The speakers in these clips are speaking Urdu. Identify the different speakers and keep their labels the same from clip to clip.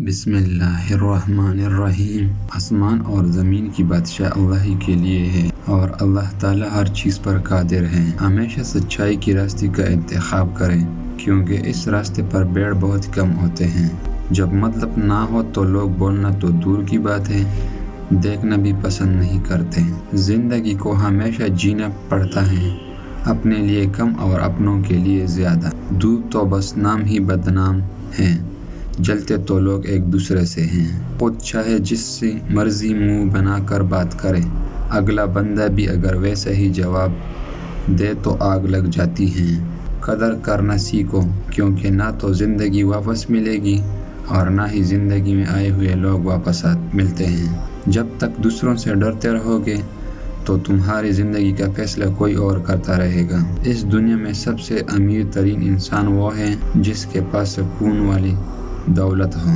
Speaker 1: بسم اللہ الرحمن الرحیم۔ آسمان اور زمین کی بادشاہ اللہ ہی کے لیے ہے اور اللہ تعالی ہر چیز پر قادر ہے۔ ہمیشہ سچائی کی راستے کا انتخاب کریں کیونکہ اس راستے پر بھیڑ بہت کم ہوتے ہیں۔ جب مطلب نہ ہو تو لوگ بولنا تو دور کی بات ہے، دیکھنا بھی پسند نہیں کرتے۔ زندگی کو ہمیشہ جینا پڑتا ہے، اپنے لیے کم اور اپنوں کے لیے زیادہ۔ دھوپ تو بس نام ہی بدنام ہے، جلتے تو لوگ ایک دوسرے سے ہیں۔ خود چاہے جس سے مرضی منہ بنا کر بات کرے، اگلا بندہ بھی اگر ویسا ہی جواب دے تو آگ لگ جاتی ہے۔ قدر کرنا سیکھو کیونکہ نہ تو زندگی واپس ملے گی اور نہ ہی زندگی میں آئے ہوئے لوگ واپس ملتے ہیں۔ جب تک دوسروں سے ڈرتے رہو گے تو تمہاری زندگی کا فیصلہ کوئی اور کرتا رہے گا۔ اس دنیا میں سب سے امیر ترین انسان وہ ہے جس کے پاس سکون والی دولت ہو۔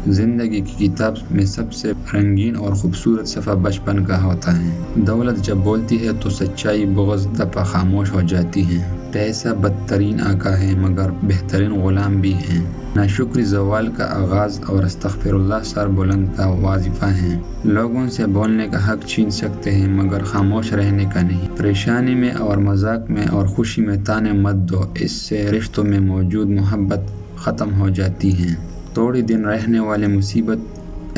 Speaker 1: زندگی کی کتاب میں سب سے رنگین اور خوبصورت صفحہ بچپن کا ہوتا ہے۔ دولت جب بولتی ہے تو سچائی بغض دفعہ خاموش ہو جاتی ہے۔ پیسہ بدترین آقا ہے مگر بہترین غلام بھی ہے۔ ناشکری زوال کا آغاز اور استغفر اللہ سر بلند کا وظیفہ ہے۔ لوگوں سے بولنے کا حق چھین سکتے ہیں مگر خاموش رہنے کا نہیں۔ پریشانی میں اور مذاق میں اور خوشی میں تانے مت دو، اس سے رشتوں میں موجود محبت ختم ہو جاتی ہے۔ تھوڑی دن رہنے والی مصیبت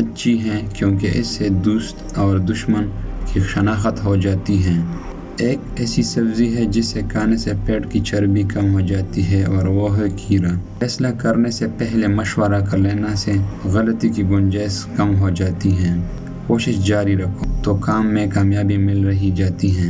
Speaker 1: اچھی ہے کیونکہ اس سے دوست اور دشمن کی شناخت ہو جاتی ہے۔ ایک ایسی سبزی ہے جسے کھانے سے پیٹ کی چربی کم ہو جاتی ہے اور وہ ہے کھیرا۔ فیصلہ کرنے سے پہلے مشورہ کر لینے سے غلطی کی گنجائش کم ہو جاتی ہے۔ کوشش جاری رکھو تو کام میں کامیابی مل رہی جاتی ہے۔